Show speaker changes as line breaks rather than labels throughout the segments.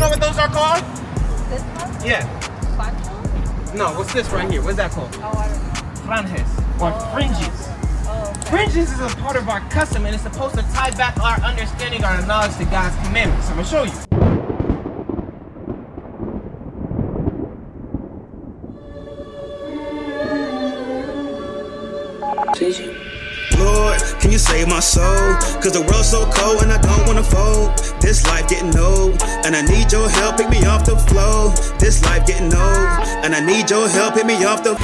know what those are called?
This one?
Yeah.
Pancho?
No, what's this right here? What's that called?
Oh, I don't know.
Franjes, or fringes.
Oh, okay.
Fringes is a part of our custom, and it's supposed to tie back our understanding, our knowledge to God's commandments. I'm gonna show you.
Lord, can you save my soul? Cause the world's so cold and I don't wanna fold. This life getting old, and I need your help, pick me off the floor. This life getting old, and I need your help, pick me off the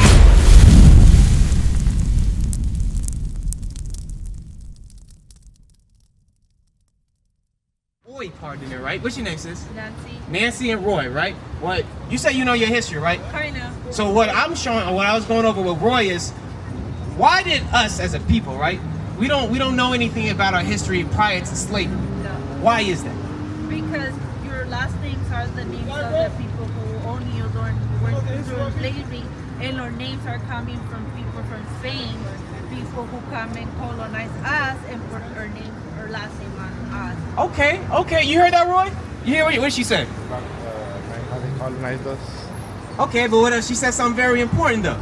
Roy part in there, right? What's your name, sis?
Nancy.
Nancy and Roy, right? What you say you know your history, right?
Kinda.
So what I'm showing, what I was going over with Roy is, why did us as a people, right? We don't know anything about our history prior to slavery.
No.
Why is that?
Because your last names are the names of the people who own you during slavery, and our names are coming from people from Spain, people who come and colonize us and put our name, our last name on us.
Okay, you heard that, Roy? You hear what she said?
How they colonized us.
Okay, but what else? She said something very important though.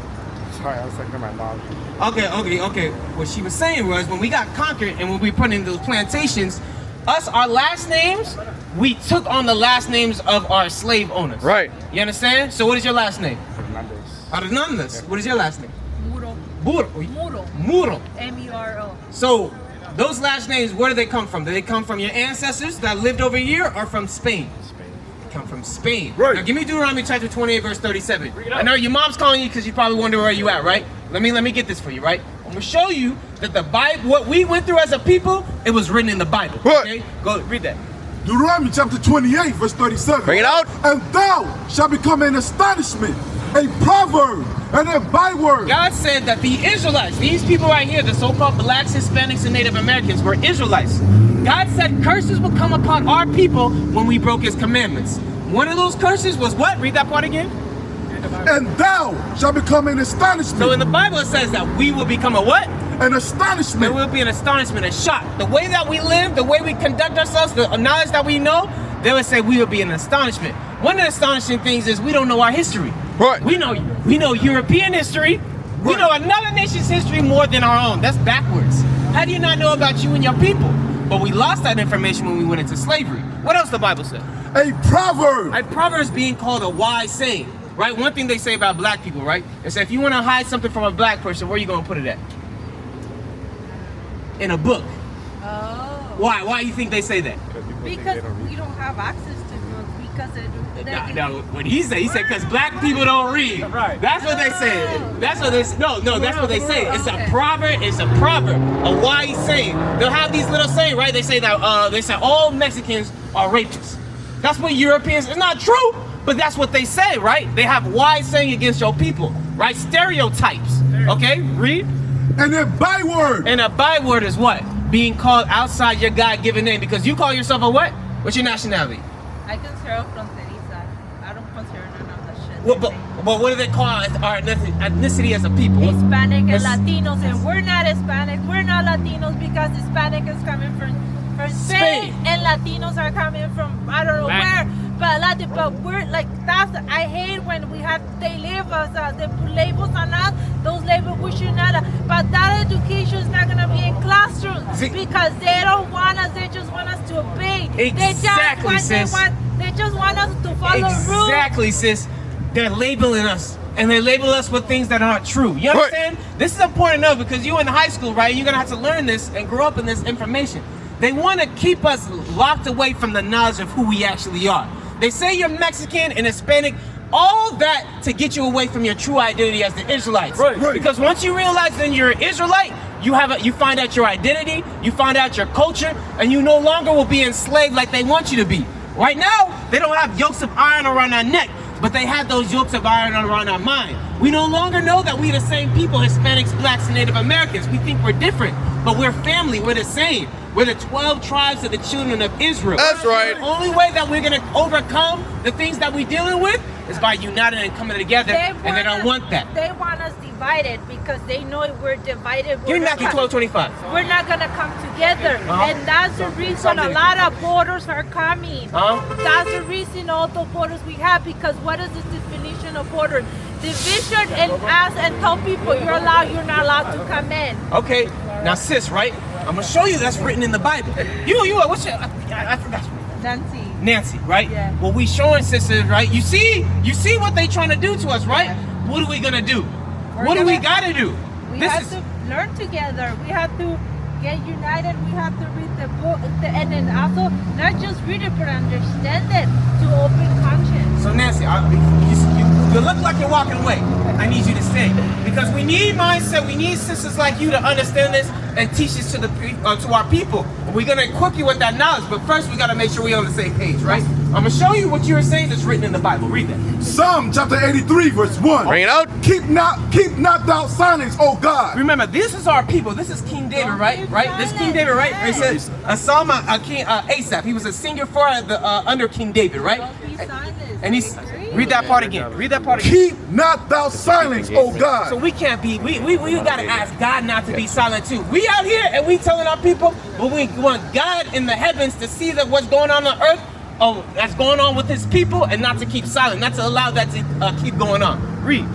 Sorry, I was thinking my mom.
Okay. What she was saying was, when we got conquered and when we put in those plantations, our last names, we took on the last names of our slave owners.
Right.
You understand? So what is your last name?
Hernandez.
What is your last name?
Muro.
Muro.
M-U-R-O.
So those last names, where do they come from? Do they come from your ancestors that lived over here or from Spain? They come from Spain.
Right.
Now give me Deuteronomy chapter 28, verse 37. I know your mom's calling you because you probably wonder where you at, right? Let me get this for you, right? I'm gonna show you that the Bible, what we went through as a people, it was written in the Bible.
Right.
Okay? Go read that.
Deuteronomy chapter 28, verse 37.
Bring it out.
And thou shalt become an astonishment, a proverb, and a byword.
God said that the Israelites, these people right here, the so-called blacks, Hispanics, and Native Americans, were Israelites. God said curses would come upon our people when we broke his commandments. One of those curses was what? Read that part again.
And thou shalt become an astonishment.
So in the Bible it says that we will become a what?
An astonishment.
There will be an astonishment, a shock. The way that we live, the way we conduct ourselves, the knowledge that we know, they would say we will be an astonishment. One of the astonishing things is we don't know our history.
Right.
We know European history. We know another nation's history more than our own. That's backwards. How do you not know about you and your people? But we lost that information when we went into slavery. What else the Bible said?
A proverb.
A proverb is being called a wise saying, right? One thing they say about black people, right? They say if you want to hide something from a black person, where are you going to put it at? In a book.
Oh.
Why? Why do you think they say that?
Because we don't have access to books because
No, what he said because black people don't read.
Right.
That's what they say. That's what they say. No, that's what they say. It's a proverb. It's a proverb. A wise saying. They'll have these little saying, right? They say that they say all Mexicans are rapists. That's what Europeans. It's not true, but that's what they say, right? They have wise saying against your people, right? Stereotypes. Okay, read.
And a byword.
And a byword is what? Being called outside your God-given name, because you call yourself a what? What's your nationality?
I consider fronteriza. I don't consider none of that shit.
Well, but what do they call our ethnicity as a people?
Hispanic and
Yes.
Latinos, and we're not Hispanic, we're not Latinos because Hispanic is coming from Spain, and Latinos are coming from I don't know
Right.
where. But we're like I hate when they put labels on us. Those labels we should not. But that education is not gonna be in classrooms because they don't want us. They just want us to obey.
Exactly, sis.
They just want us to follow rules.
Exactly, sis. They're labeling us, and they label us with things that aren't true. You understand? Right. This is important to know because you're in high school, right? You're gonna have to learn this and grow up in this information. They want to keep us locked away from the knowledge of who we actually are. They say you're Mexican and Hispanic, all that to get you away from your true identity as the Israelites.
Right.
Because once you realize that you're an Israelite, you find out your identity, you find out your culture, and you no longer will be enslaved like they want you to be. Right now, they don't have yokes of iron around our neck, but they have those yokes of iron around our mind. We no longer know that we're the same people, Hispanics, blacks, and Native Americans. We think we're different, but we're family, we're the same. We're the 12 tribes of the children of Israel.
That's right.
The only way that we're going to overcome the things that we're dealing with is by uniting and coming together, and they don't want that.
They want us divided because they know if we're divided.
Give me Matthew 12:25.
We're not gonna come together, and that's the reason a lot of borders are coming. That's the reason all the borders we have, because what is the definition of border? Division, and ask and tell people you're not allowed to come in.
Okay, now sis, right? I'm gonna show you that's written in the Bible. What's your? I forgot. Nancy, right?
Yeah.
Well, we showing sisters, right? You see what they trying to do to us, right?
Yeah.
What are we gonna do? What do we gotta do?
We have to learn together. We have to get united. We have to read the book, and then also not just read it, but understand it to open conscience.
So Nancy, you look like you're walking away. I need you to stay, because we need mindset. We need sisters like you to understand this and teach this to our people. We're gonna equip you with that knowledge, but first we gotta make sure we're on the same page, right? I'm gonna show you what you were saying that's written in the Bible. Read that.
Psalm chapter 83, verse 1.
Bring it out.
Keep not thou silence, O God.
Remember, this is our people. This is King David, right? This is King David, right? It says a psalm, King Asaph. He was a singer for under King David, right? And he's read that part again. Read that part again.
Keep not thou silence, O God.
So we can't be. We gotta ask God not to be silent too. We out here and we telling our people, but we want God in the heavens to see that what's going on earth. Oh, that's going on with his people, and not to keep silent, not to allow that to keep going on. Read.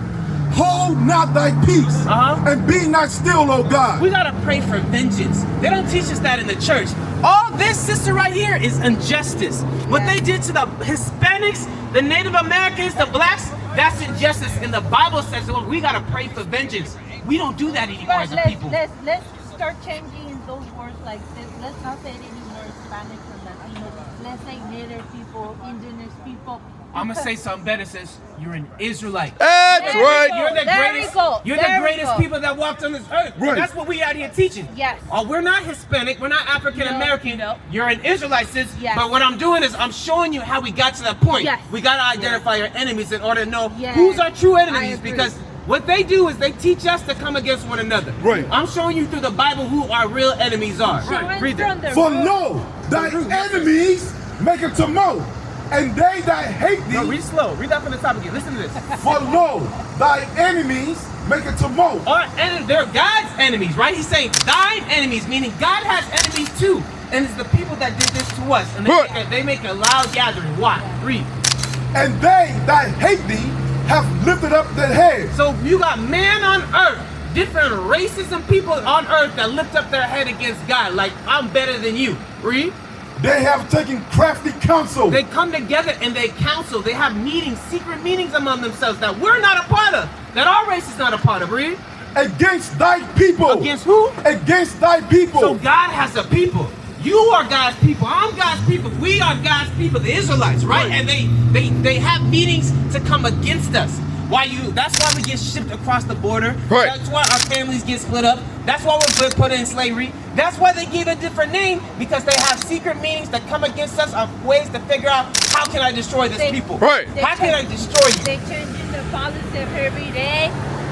Hold not thy peace, and be not still, O God.
We gotta pray for vengeance. They don't teach us that in the church. All this, sister, right here is injustice. What they did to the Hispanics, the Native Americans, the blacks, that's injustice. And the Bible says, well, we gotta pray for vengeance. We don't do that anymore as a people.
Let's start changing those words like this. Let's not say it anymore Hispanics and Latinos. Let's say Native people, Indigenous people.
I'm gonna say something better, sis. You're an Israelite.
That's right.
You're the greatest. You're the greatest people that walked on this earth.
Right.
That's what we out here teaching.
Yes.
Oh, we're not Hispanic. We're not African American.
No.
You're an Israelite, sis.
Yes.
But what I'm doing is I'm showing you how we got to that point.
Yes.
We gotta identify our enemies in order to know
Yes.
who's our true
I
enemies.
agree.
Because what they do is they teach us to come against one another.
Right.
I'm showing you through the Bible who our real enemies are.
Right.
Read that.
For lo, thy enemies make a tumult, and they that hate thee.
No, read slow. Read that from the top again. Listen to this.
For lo, thy enemies make a tumult.
They're God's enemies, right? He's saying thine enemies, meaning God has enemies too. And it's the people that did this to us. And they make a loud gathering. Why? Read.
And they that hate thee have lifted up their heads.
So you got man on earth, different races and people on earth that lift up their head against God. Like, I'm better than you. Read.
They have taken crafty counsel.
They come together and they counsel. They have meetings, secret meetings among themselves that we're not a part of, that our race is not a part of. Read.
Against thy people.
Against who?
Against thy people.
So God has a people. You are God's people. I'm God's people. We are God's people, the Israelites, right? And they have meetings to come against us. That's why we get shipped across the border.
Right.
That's why our families get split up. That's why we're put in slavery. That's why they give a different name, because they have secret meetings that come against us of ways to figure out how can I destroy this people.
Right.
How can I destroy you?
They changing the policy every day.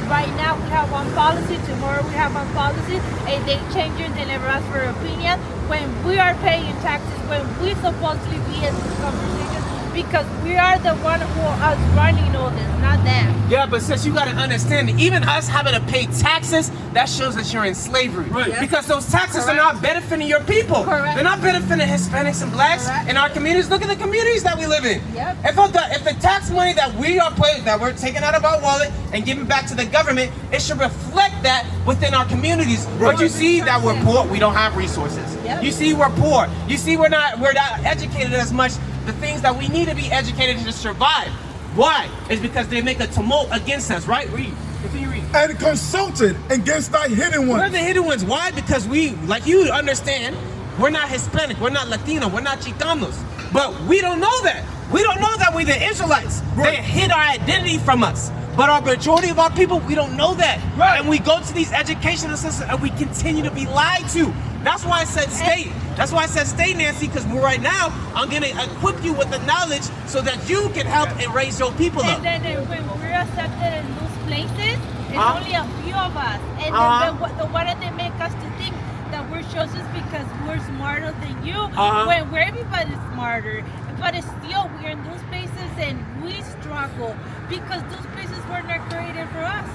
Right now we have one policy, tomorrow we have one policy, and they change it, they never ask for opinion. When we are paying taxes, when we supposedly be in this conversation, because we are the one who are running all this, not them.
Yeah, but since you gotta understand that even us having to pay taxes, that shows that you're in slavery.
Right.
Yes.
Because those taxes are not benefiting your people.
Correct.
They're not benefiting Hispanics and blacks
Correct.
in our communities. Look at the communities that we live in.
Yep.
If the tax money that we're taking out of our wallet and giving back to the government, it should reflect that within our communities. But you see that we're poor, we don't have resources.
Yep.
You see we're poor. You see we're not educated as much. The things that we need to be educated to survive. Why? It's because they make a tumult against us, right? Read. Continue reading.
And consulted against thy hidden ones.
We're the hidden ones. Why? Because we, like you understand, we're not Hispanic, we're not Latino, we're not Chicanos. But we don't know that. We don't know that we're the Israelites.
Right.
They hid our identity from us. But our majority of our people, we don't know that.
Right.
And we go to these educational systems and we continue to be lied to. That's why I said stay. That's why I said stay, Nancy, because right now I'm going to equip you with the knowledge so that you can help and raise your people up.
And then when we're accepted in those places, it's only a few of us. And then what do they make us to think? That we're chosen because we're smarter than you, when we're everybody's smarter. But it's still, we're in those places and we struggle because those places were not created for us.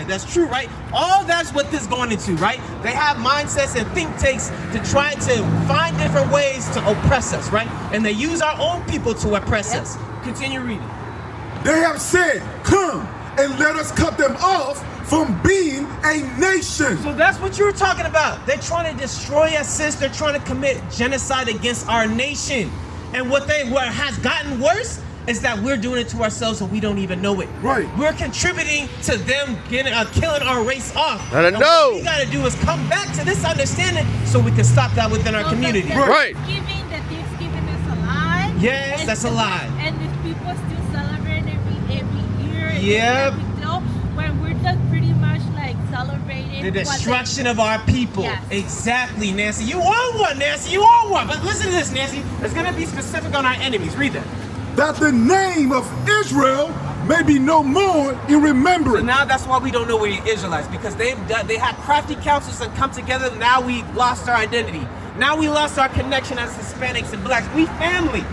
That's true, right? All that's what this is going into, right? They have mindsets and think tanks to try to find different ways to oppress us, right? And they use our own people to oppress us. Continue reading.
They have said, come and let us cut them off from being a nation.
So that's what you were talking about. They're trying to destroy us, sis. They're trying to commit genocide against our nation. And what has gotten worse is that we're doing it to ourselves and we don't even know it.
Right.
We're contributing to them killing our race off.
I
and
know.
What we got to do is come back to this understanding so we can stop that within our community.
Right.
Thanksgiving is a lie.
Yes, that's a lie.
And if people still celebrate every year.
Yep.
When we're just pretty much like celebrating
the destruction of our people.
Yes.
Exactly, Nancy. You are one, Nancy. You are one. But listen to this, Nancy. It's going to be specific on our enemies. Read that.
That the name of Israel may be no more in
So
remembrance.
now that's why we don't know we're Israelites, because they had crafty councils and come together. Now we lost our identity. Now we lost our connection as Hispanics and blacks. We family.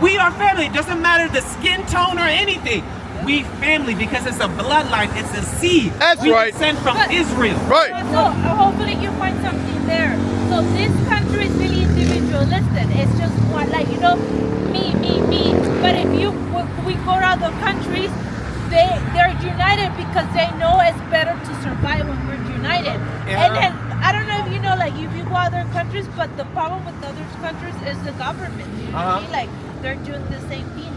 We are family. It doesn't matter the skin tone or anything. We family because it's a bloodline. It's a seed.
That's
we
right.
descend from Israel.
Right.
So hopefully you find something there. So this country is really individualistic. It's just one, like, you know, me. But if we go to other countries, they're united because they know it's better to survive when we're united.
Yeah.
And then I don't know if you know, like, if you go other countries, but the problem with other countries is the government. You know what I mean? Like, they're doing the same thing.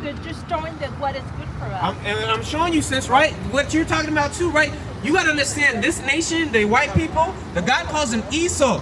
They're destroying what is good for us.
And I'm showing you, sis, right? What you're talking about too, right? You got to understand this nation, the white people, the God calls them Esau.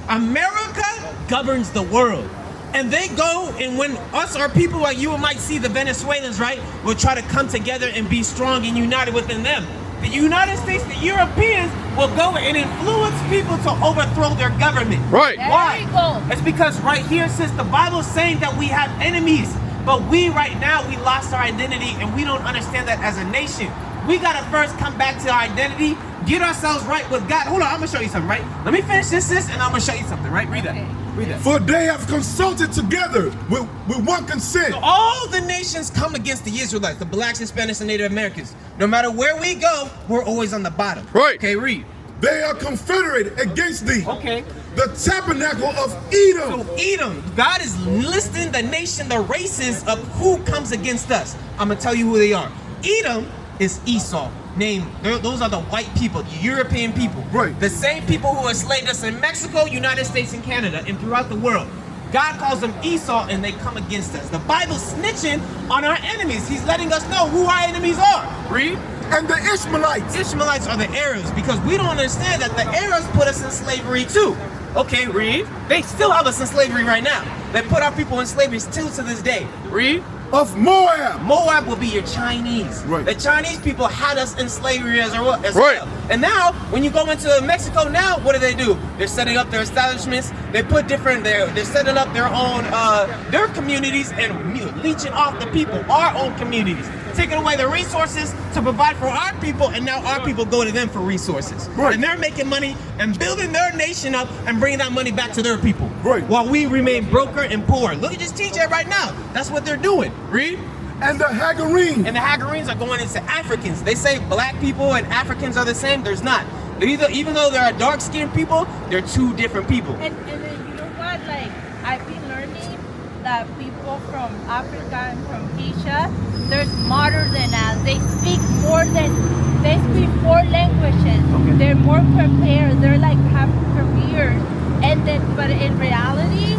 America governs the world. And they go, and when our people, like you might see the Venezuelans, right, will try to come together and be strong and united within them. The United States, the Europeans will go and influence people to overthrow their government.
Right.
There
Why?
you go.
It's because right here, sis, the Bible's saying that we have enemies. But we right now, we lost our identity and we don't understand that as a nation. We gotta first come back to our identity, get ourselves right with God. Hold on, I'm gonna show you something, right? Let me finish this, sis, and I'm gonna show you something, right? Read that. Read that.
For they have consulted together with one consent.
So all the nations come against the Israelites, the blacks, Hispanics, and Native Americans. No matter where we go, we're always on the bottom.
Right.
Okay, read.
They are confederate against thee.
Okay.
The tabernacle of Edom.
So Edom, God is listing the nation, the races of who comes against us. I'm gonna tell you who they are. Edom is Esau. Those are the white people, the European people.
Right.
The same people who enslaved us in Mexico, United States, and Canada, and throughout the world. God calls them Esau, and they come against us. The Bible's snitching on our enemies. He's letting us know who our enemies are. Read.
And the Ishmaelites.
Ishmaelites are the Arabs, because we don't understand that the Arabs put us in slavery too. Okay, read. They still have us in slavery right now. They put our people in slavery still to this day. Read.
Of Moab.
Moab will be your Chinese.
Right.
The Chinese people had us in slavery as well.
Right.
And now, when you go into Mexico now, what do? They're setting up their establishments. They put they're setting up their own, their communities and leeching off the people, our own communities. Taking away the resources to provide for our people, and now our people go to them for resources.
Right.
And they're making money and building their nation up and bringing that money back to their people.
Right.
While we remain broker and poor. Look at this teacher right now. That's what they're doing. Read.
And the Hagarine.
And the Hagarenes are going into Africans. They say black people and Africans are the same. There's not. Even though there are dark-skinned people, they're two different people.
And then you know what? Like, I've been learning that people from Africa and from Asia, they're smarter than us. They speak 4 languages.
Okay.
They're more prepared. They're like have careers. But in reality,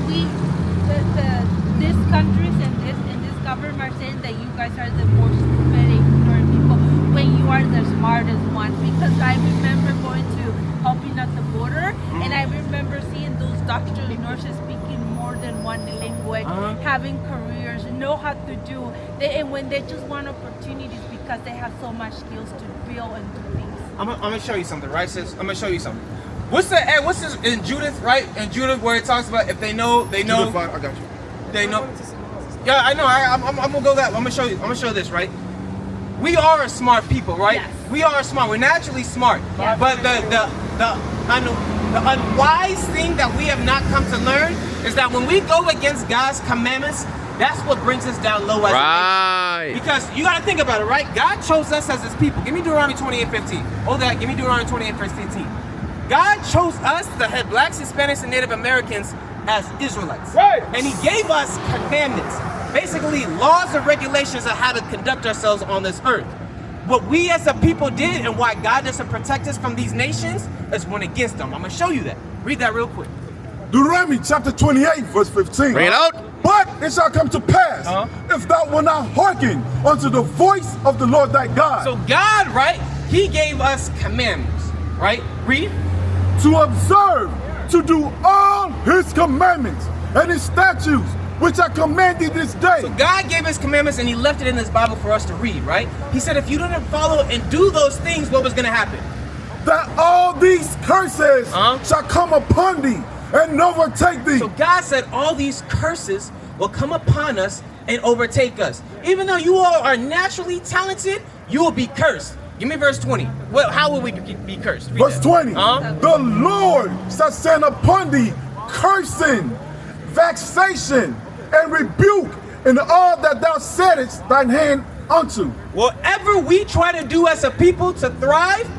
these countries and this government are saying that you guys are the most stupid, ignorant people when you are the smartest ones. Because I remember going to helping at the border, and I remember seeing those doctors and nurses speaking more than one language, having careers, know how to do. And when they just want opportunities because they have so much skills to build and do things.
I'm gonna show you something, right, sis? I'm gonna show you something. What's this in Judith, right? In Judith, where it talks about if they know,
I got you.
they know. Yeah, I know. I'm gonna go that. I'm gonna show you. I'm gonna show this, right? We are a smart people, right?
Yes.
We are smart. We're naturally smart.
Yes.
But the unwise thing that we have not come to learn is that when we go against God's commandments, That's what brings us down low as a
Right.
nation. Because you got to think about it, right? God chose us as his people. Give me Deuteronomy 28:15. Hold that. Give me Deuteronomy 28:15. God chose us, the blacks, Hispanics, and Native Americans, as Israelites.
Right.
And he gave us commandments. Basically, laws and regulations of how to conduct ourselves on this earth. What we as a people did and why God doesn't protect us from these nations is went against them. I'm going to show you that. Read that real quick.
Deuteronomy chapter 28, verse 15.
Bring it out.
But it shall come to pass, if thou wilt not hearken unto the voice of the Lord thy God,
So God, right, he gave us commandments, right? Read.
to observe, to do all his commandments and his statutes, which I command thee this day.
So God gave us commandments and he left it in his Bible for us to read, right? He said if you didn't follow and do those things, what was going to happen?
That all these curses shall come upon thee and overtake thee.
So God said all these curses will come upon us and overtake us. Even though you all are naturally talented, you will be cursed. Give me verse 20. Well, how will we be cursed? Read
Verse
that.
20. The Lord shall send upon thee cursing, vexation, and rebuke in all that thou settest thine hand unto.
Whatever we try to do as a people to thrive,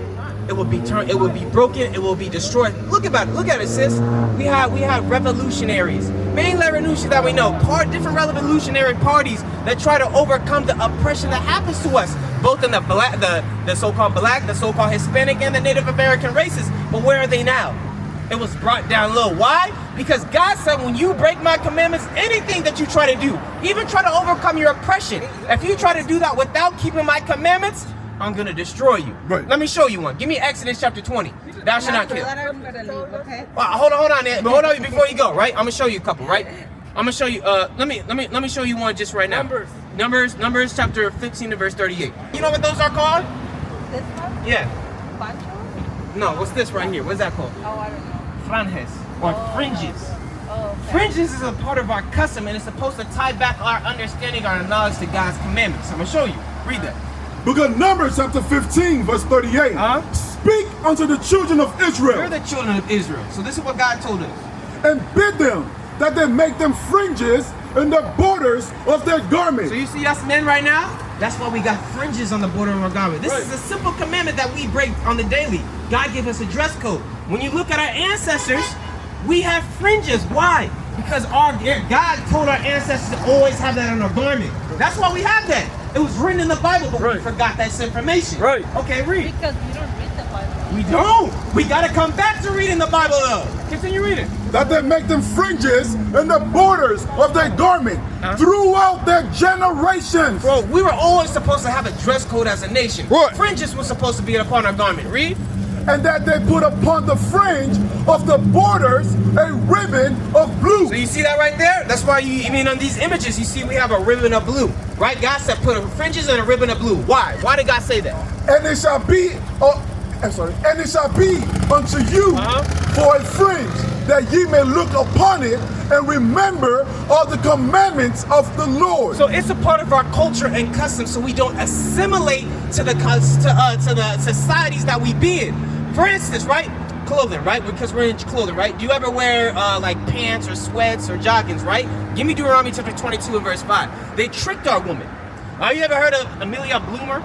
it will be turned, it will be broken, it will be destroyed. Look at it, sis. We have revolutionaries, main revolutions that we know, different revolutionary parties that try to overcome the oppression that happens to us, both in the so-called black, the so-called Hispanic, and the Native American races. But where are they now? It was brought down low. Why? Because God said when you break my commandments, anything that you try to do, even try to overcome your oppression, if you try to do that without keeping my commandments, I'm going to destroy you.
Right.
Let me show you one. Give me Exodus chapter 20. Thou shalt not kill.
I'm gonna leave, okay?
Hold on, Ed. But hold on before you go, right? I'm gonna show you a couple, right? I'm gonna show you. Let me show you one just right now. Numbers chapter 15 to verse 38. You know what those are called?
This one?
Yeah.
Pancho?
No. What's this right here? What's that called?
Oh, I don't know.
Franjes or fringes.
Oh, okay.
Fringes is a part of our custom, and it's supposed to tie back our understanding, our knowledge to God's commandments. I'm gonna show you. Read that.
Book of Numbers chapter 15 verse 38. Speak unto the children of Israel.
We're the children of Israel. So this is what God told us.
And bid them that they make them fringes in the borders of their garments.
So you see us men right now? That's why we got fringes on the border of our garment. This is a simple commandment that we break on the daily. God gave us a dress code. When you look at our ancestors, we have fringes. Why? Because God told our ancestors to always have that on our garment. That's why we have that. It was written in the Bible, but we forgot that information.
Right.
Okay, read.
Because we don't read the Bible.
We don't. We got to come back to reading the Bible, though. Continue reading.
That they make them fringes in the borders of their garment throughout their generations.
Bro, we were always supposed to have a dress code as a nation.
Right.
Fringes were supposed to be upon our garment. Read.
And that they put upon the fringe of the borders a ribbon of blue.
So you see that right there? That's why even on these images, you see we have a ribbon of blue. Right? God said put fringes and a ribbon of blue. Why? Why did God say that?
And it shall be, and it shall be unto you for a fringe, that ye may look upon it and remember all the commandments of the Lord.
So it's a part of our culture and custom, so we don't assimilate to the societies that we be in. For instance, right? Clothing, right? Because we're in clothing, right? Do you ever wear like pants or sweats or joggings, right? Give me Deuteronomy chapter 22 and verse 5. They tricked our woman. Have you ever heard of Amelia Bloomer?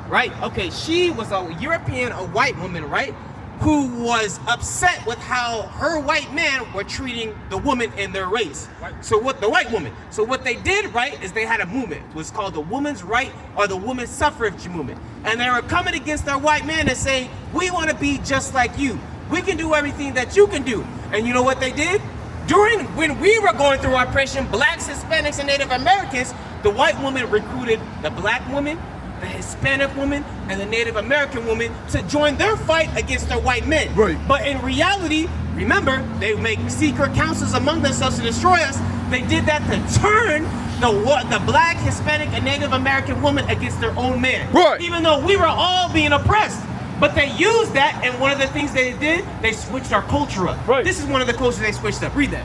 Right? Okay, she was a European, a white woman, right? Who was upset with how her white men were treating the woman in their race. So what they did, right, is they had a movement. It was called the woman's right or the woman's suffrage movement. And they were coming against their white men and saying, we want to be just like you. We can do everything that you can do. And you know what they did? When we were going through oppression, blacks, Hispanics, and Native Americans, the white woman recruited the black woman, the Hispanic woman, and the Native American woman to join their fight against their white men.
Right.
But in reality, remember, they make secret councils among themselves to destroy us. They did that to turn the black, Hispanic, and Native American woman against their own men.
Right.
Even though we were all being oppressed. But they used that, and one of the things they did, they switched our culture up.
Right.
This is one of the cultures they switched up. Read that.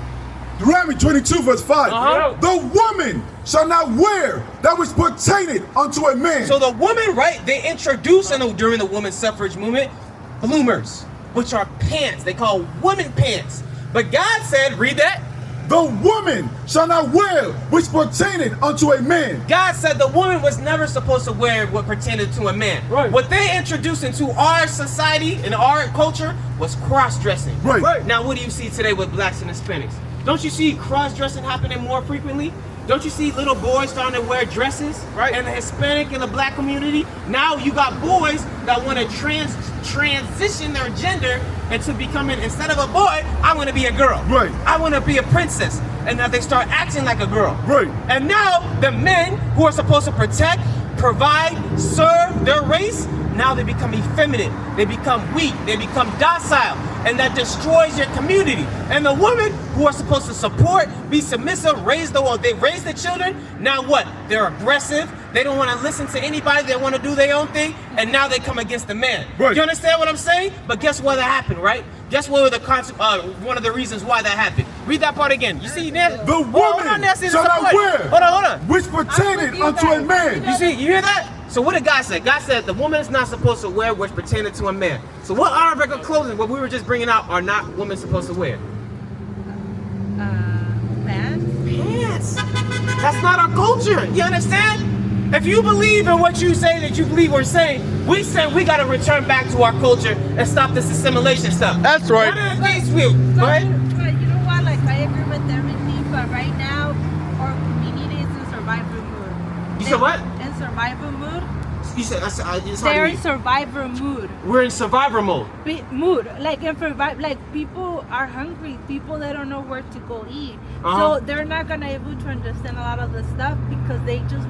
Deuteronomy 22 verse 5. The woman shall not wear that which pertaineth unto a man.
So the woman, right, they introduced during the women's suffrage movement, bloomers, which are pants. They call women pants. But God said, read that.
the woman shall not wear which pertaineth unto a man.
God said the woman was never supposed to wear what pertained to a man.
Right.
What they introduced into our society and our culture was cross-dressing.
Right.
Now, what do you see today with blacks and Hispanics? Don't you see cross-dressing happening more frequently? Don't you see little boys starting to wear dresses?
Right.
In the Hispanic and the black community? Now you got boys that want to transition their gender into becoming, instead of a boy, I want to be a girl.
Right.
I want to be a princess. And now they start acting like a girl.
Right.
And now the men who are supposed to protect, provide, serve their race, now they become effeminate. They become weak. They become docile. And that destroys your community. And the women who are supposed to support, be submissive, they raise the children, now what? They're aggressive. They don't want to listen to anybody. They want to do their own thing. And now they come against the man.
Right.
You understand what I'm saying? But guess what that happened, right? Guess what were the one of the reasons why that happened? Read that part again. You see, Nancy?
The woman shall not wear
Hold on.
which pertaineth unto a man.
You see, you hear that? So what did God say? God said the woman is not supposed to wear what's pertaining to a man. So what our regular clothing, what we were just bringing out, are not women supposed to wear? Pants. That's not our culture. You understand? If you believe in what you say that you believe we're saying, we say we got to return back to our culture and stop this assimilation stuff.
That's right.
One of the things we, right?
But you know what? Like, I agree with everything, but right now, our community is in survival mood.
You said what?
In survival mood.
You said it's hard to
They're in
read.
survivor mood.
We're in survivor mode.
Like in survive, like people are hungry. People they don't know where to go eat,
Uh-huh.
so they're not gonna able to understand a lot of the stuff because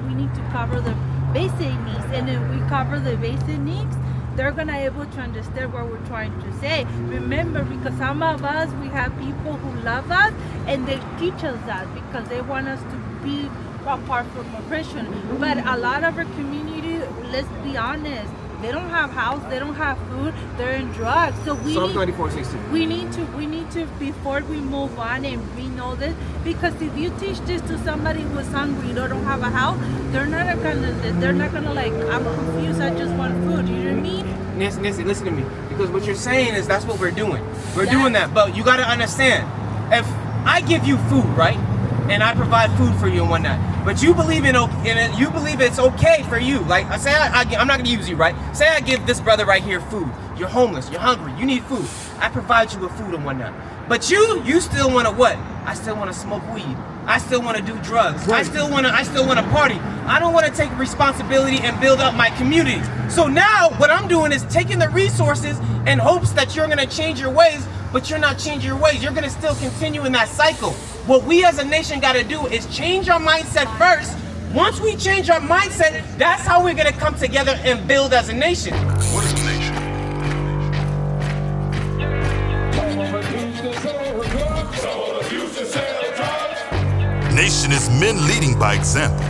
we need to cover the basic needs, and if we cover the basic needs, they're gonna able to understand what we're trying to say. Remember, because some of us we have people who love us and they teach us that because they want us to be apart from oppression. But a lot of our community, let's be honest, they don't have house, they don't have food, they're in drugs. So
Psalm 34:16.
we need to before we move on and we know this, because if you teach this to somebody who's hungry, they don't have a house, they're not gonna like, I'm confused, I just want food. You know what I mean?
Nancy, listen to me. Because what you're saying is that's what we're doing. We're
Yeah.
doing that. But you got to understand, if I give you food, right? And I provide food for you and whatnot, but you believe in it, you believe it's okay for you. Like, say I'm not going to use you, right? Say I give this brother right here food. You're homeless. You're hungry. You need food. I provide you with food and whatnot. But you still want to what? I still want to smoke weed. I still want to do drugs. I still want to party. I don't want to take responsibility and build up my community. So now what I'm doing is taking the resources in hopes that you're going to change your ways, but you're not changing your ways. You're going to still continue in that cycle. What we as a nation got to do is change our mindset first. Once we change our mindset, that's how we're going to come together and build as a nation.
What is a nation? Nation is men leading by example.